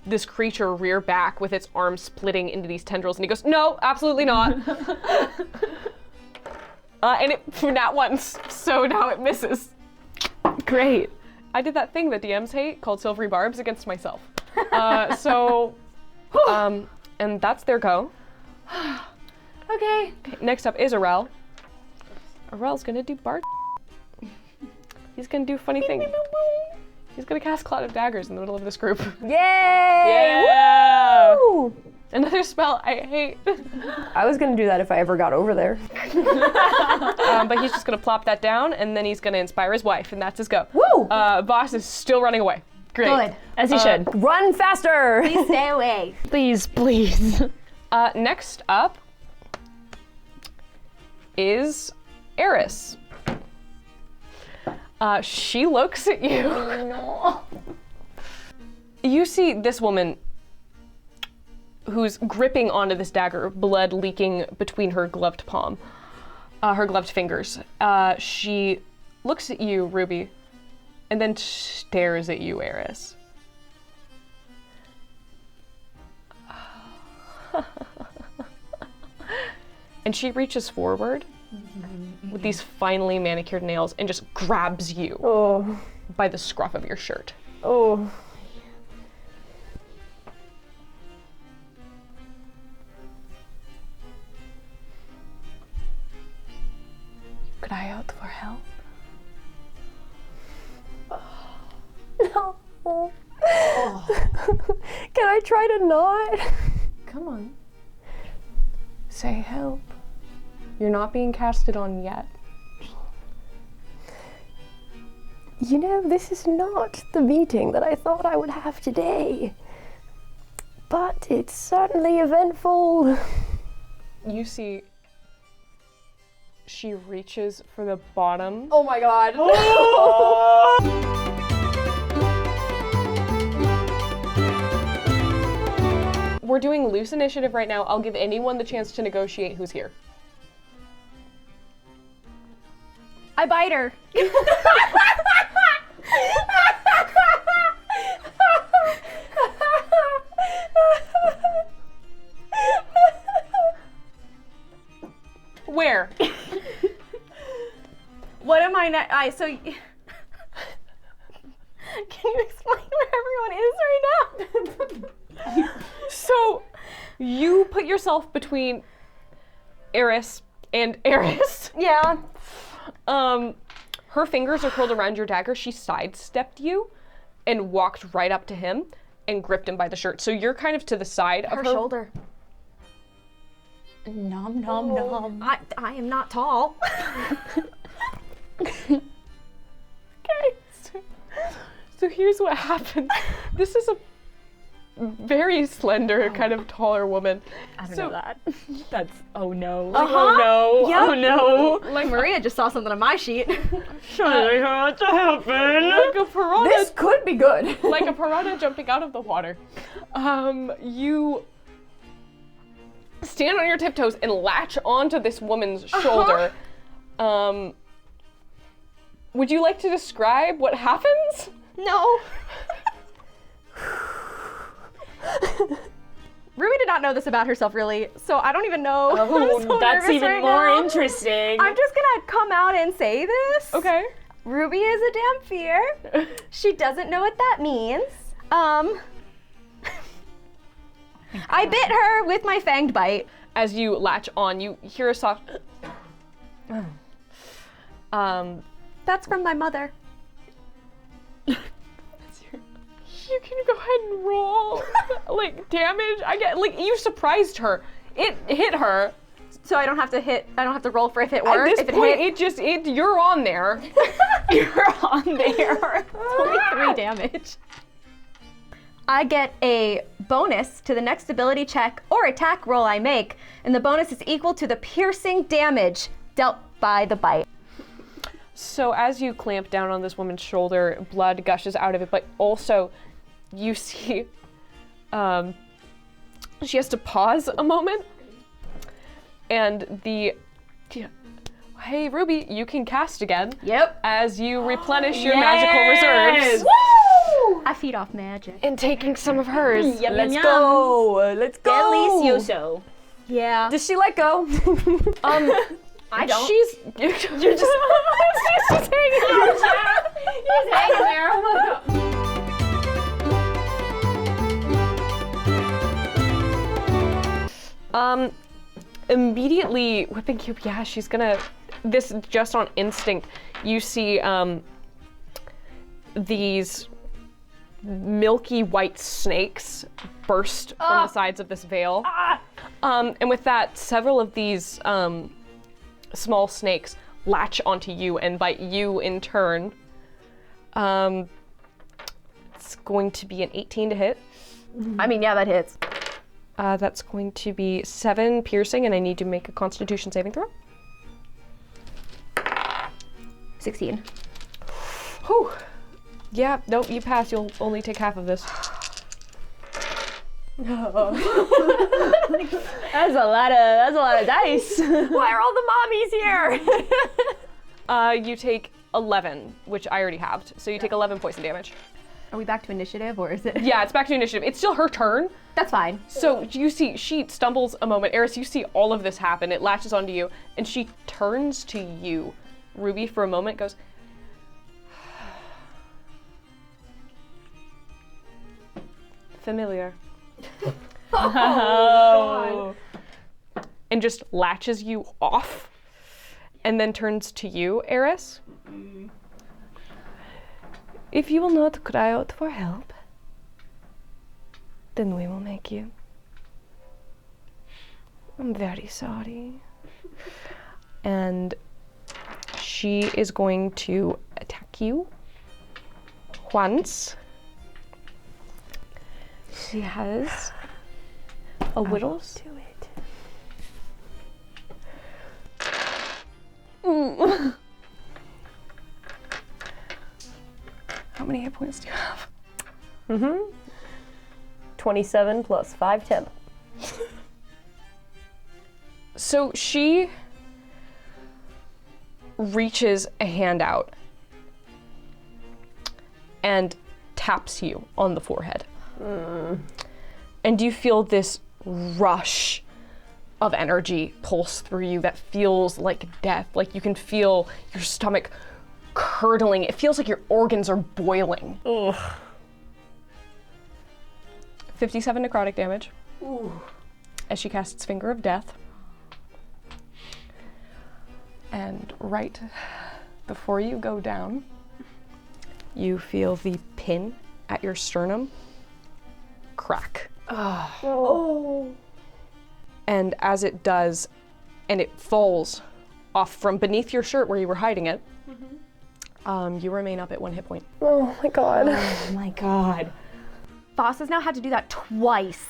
this creature rear back with its arms splitting into these tendrils, and he goes, no, absolutely not. And it, not once, so now it misses. Great. I did that thing that DMs hate called Silvery Barbs against myself. And that's their go. Okay. Next up is Arel. Arel's gonna do Bard. He's gonna do funny things. He's gonna cast Cloud of Daggers in the middle of this group. Yay! Yeah! Woo! Another spell I hate. I was gonna do that if I ever got over there. But he's just gonna plop that down, and then he's gonna inspire his wife, and that's his go. Woo! Voss is still running away. Great. Good. As he should. Run faster! Please stay away. Please, please. Next up is Aeris. She looks at you. No. You see this woman who's gripping onto this dagger, blood leaking between her gloved palm, her gloved fingers. She looks at you, Ruby, and then stares at you, Aeris. And she reaches forward with these finely manicured nails and just grabs you by the scruff of your shirt. Oh. Cry out for help. No. Can I try to not? Come on. Say help. You're not being casted on yet. You know, this is not the meeting that I thought I would have today. But it's certainly eventful. You see, she reaches for the bottom. Oh my god. We're doing loose initiative right now. I'll give anyone the chance to negotiate who's here. I bite her. Where? What am I not? Can you explain where everyone is right now? So, you put yourself between Aeris and Aeris. Yeah. Her fingers are curled around your dagger. She sidestepped you and walked right up to him and gripped him by the shirt. So you're kind of to the side of her. Her shoulder. Nom nom nom. I am not tall. Okay. So here's what happened. This is a very slender, kind of taller woman. I don't know that. That's, oh no. Uh-huh. Oh no. Yep. Oh no. Like Maria just saw something on my sheet. Something had to happen. Like a piranha, This could be good. like a piranha jumping out of the water. You stand on your tiptoes and latch onto this woman's shoulder. Would you like to describe what happens? No. Ruby did not know this about herself, really, so I don't even know. I'm Oh, so that's nervous even right more now. interesting. I'm just gonna come out and say this. Okay. Ruby is a damn fear. She doesn't know what that means. I bit her with my fanged bite. As you latch on, you hear a soft. That's from my mother. You can go ahead and roll like damage. I get like you surprised her. It hit her. So I don't have to roll for if it At works. this If it point, hit, you're on there. You're on there. only 3 damage. I get a bonus to the next ability check or attack roll I make, and the bonus is equal to the piercing damage dealt by the bite. So as you clamp down on this woman's shoulder, blood gushes out of it, but also you see she has to pause a moment. And hey Ruby, you can cast again. Yep. As you replenish your magical reserves. Woo! I feed off magic. And taking some of hers. Yum, Let's yum, go. Let's go. Delicioso. Yeah. Does she let go? I don't. She's You're just she's hanging out. He's hanging there. Immediately whipping cube. Yeah, she's gonna. This just on instinct. You see these milky white snakes burst from the sides of this veil. And with that, several of these small snakes latch onto you and bite you in turn. It's going to be an 18 to hit. I mean, yeah, that hits. That's going to be 7 piercing, and I need to make a Constitution saving throw. 16. Whew. Yeah, nope, you pass. You'll only take half of this. That's a lot of dice. Why are all the mommies here? You take 11, which I already halved. So you take 11 poison damage. Are we back to initiative, or is it? Yeah, it's back to initiative. It's still her turn. That's fine. So you see, she stumbles a moment. Aeris, you see all of this happen. It latches onto you, and she turns to you. Ruby, for a moment, goes, familiar. Oh. And just latches you off, and then turns to you, Aeris. If you will not cry out for help, then we will make you. I'm very sorry. And she is going to attack you once. She has a whittle to it. How many hit points do you have? 27 plus 5 temp. So she reaches a hand out and taps you on the forehead. And you feel this rush of energy pulse through you that feels like death. Like you can feel your stomach curdling. It feels like your organs are boiling. Ugh. 57 necrotic damage. As she casts Finger of Death. And right before you go down, you feel the pin at your sternum crack. Oh. And as it does, and it falls off from beneath your shirt where you were hiding it, you remain up at 1 hit point. Oh my god. Oh my god. Voss has now had to do that twice.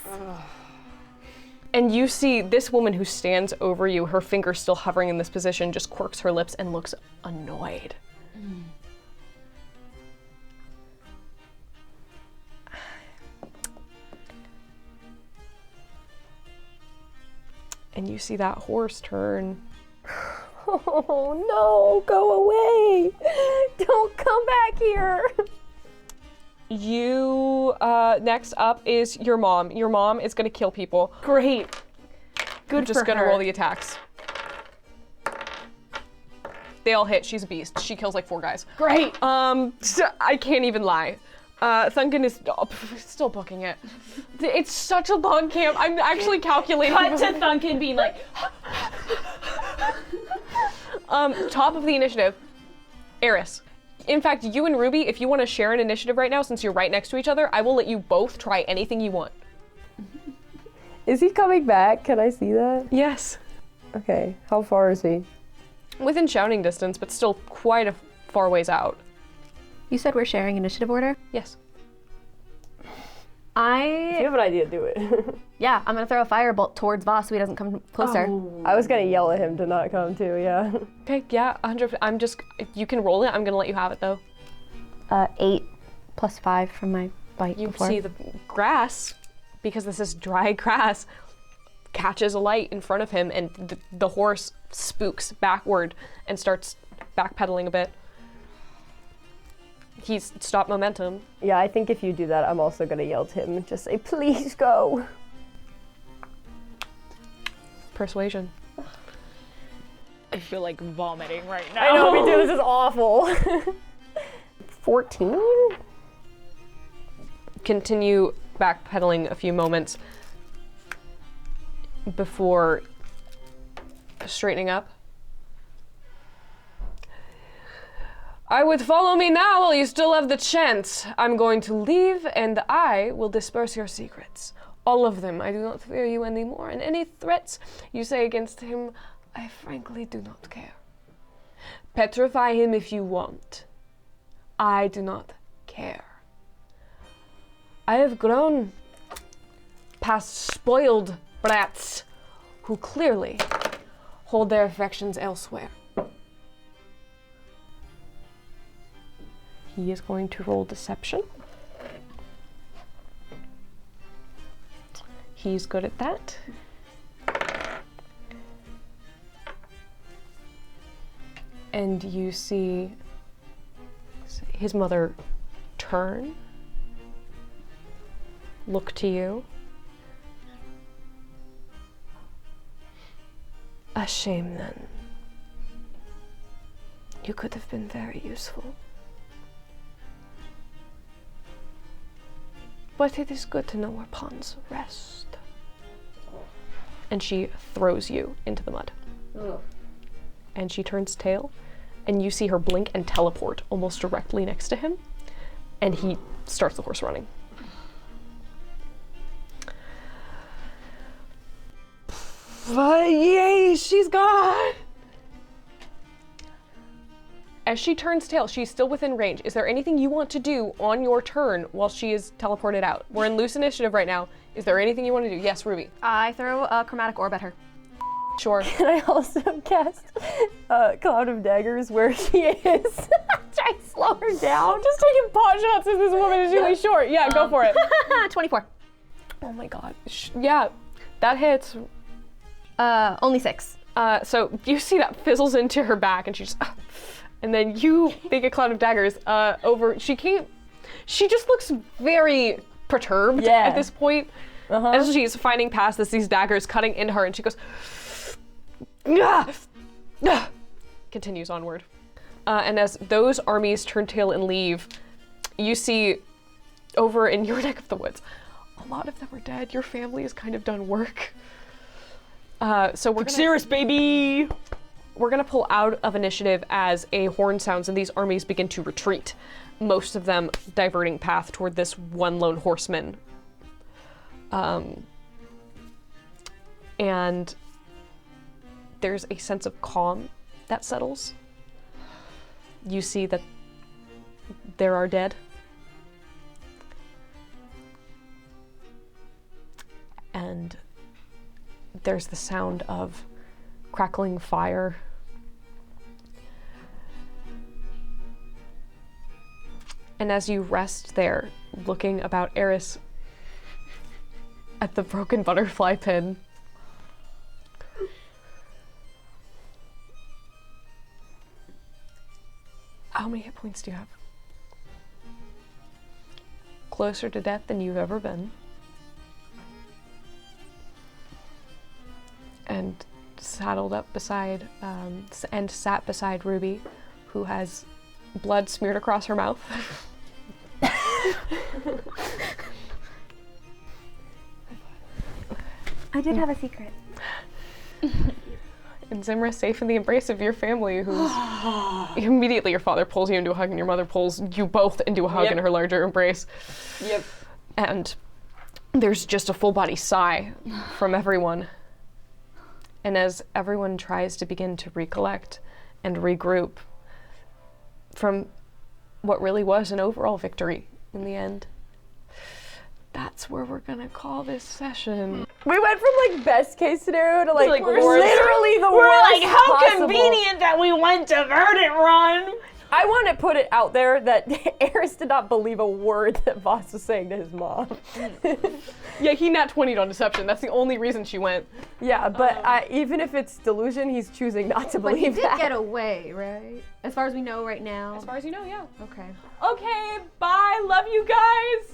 And you see this woman who stands over you, her finger still hovering in this position, just quirks her lips and looks annoyed. And you see that horse turn. Oh no, go away. Don't come back here. You, next up is your mom. Your mom is gonna kill people. Great. Good I'm just for gonna her. roll the attacks. They all hit. She's a beast. She kills like 4 guys. Great. I can't even lie. Thunkin is still booking it. It's such a long camp. I'm actually calculating. Cut to Thunkin being like, Top of the initiative, Aeris. In fact, you and Ruby, if you want to share an initiative right now, since you're right next to each other, I will let you both try anything you want. Is he coming back? Can I see that? Yes. Okay, how far is he? Within shouting distance, but still quite a far ways out. You said we're sharing initiative order? Yes. If you I have an idea, do it. yeah, I'm gonna throw a firebolt towards Voss so he doesn't come closer. I was gonna yell at him to not come too, yeah. Okay, yeah, 100. I'm just, you can roll it. I'm gonna let you have it though. 8 plus 5 from my bite You before. see the grass, because this is dry grass, catches a light in front of him, and the horse spooks backward and starts backpedaling a bit. He's stopped momentum. Yeah, I think if you do that, I'm also gonna yell to him and just say, please go. Persuasion. I feel like vomiting right now. I know, me too, this is awful. 14? Continue backpedaling a few moments before straightening up. I would follow me now while you still have the chance. I'm going to leave and I will disperse your secrets. All of them. I do not fear you anymore, and any threats you say against him, I frankly do not care. Petrify him if you want. I do not care. I have grown past spoiled brats who clearly hold their affections elsewhere. He is going to roll deception. He's good at that. And you see his mother turn, look to you. A shame then. You could have been very useful. But it is good to know where pawns rest. And she throws you into the mud. Ugh. And she turns tail, and you see her blink and teleport almost directly next to him, and he starts the horse running. Yay, she's gone! As she turns tail, she's still within range. Is there anything you want to do on your turn while she is teleported out? We're in loose initiative right now. Is there anything you want to do? Yes, Ruby. I throw a chromatic orb at her. Sure. Can I also cast Cloud of Daggers where she is? Try to slow her down. I'm just taking pot shots as this woman is really short. Yeah, go for it. 24. Oh my god. Yeah, that hits. Only 6. So you see that fizzles into her back, and she's, and then you make a cloud of daggers over. She just looks very perturbed at this point. As she's finding past these daggers cutting into her, and she goes, "Gah! Gah!" Continues onward. And as those armies turn tail and leave, you see over in your neck of the woods, a lot of them are dead. Your family has kind of done work. So we're Aeris, baby! We're gonna pull out of initiative as a horn sounds and these armies begin to retreat. Most of them diverting path toward this one lone horseman. and there's a sense of calm that settles. You see that there are dead. And there's the sound of crackling fire. And as you rest there, looking about Aeris at the broken butterfly pin, how many hit points do you have? Closer to death than you've ever been. And saddled up beside, and sat beside Ruby, who has blood smeared across her mouth. I did have a secret. And Zimra, safe in the embrace of your family, who's immediately your father pulls you into a hug and your mother pulls you both into a hug in her larger embrace. Yep. And there's just a full body sigh from everyone. And as everyone tries to begin to recollect and regroup from what really was an overall victory in the end, that's where we're gonna call this session. We went from like best case scenario to like, worst. literally the We're worst like, how possible. convenient that we went to Verdant Run. I want to put it out there that Aeris did not believe a word that Voss was saying to his mom. Yeah, he nat 20'd on deception. That's the only reason she went. Yeah, but even if it's delusion, he's choosing not to But he believe did that. get away, right? As far as we know right now. As far as you know, yeah. Okay. Okay, bye. Love you guys.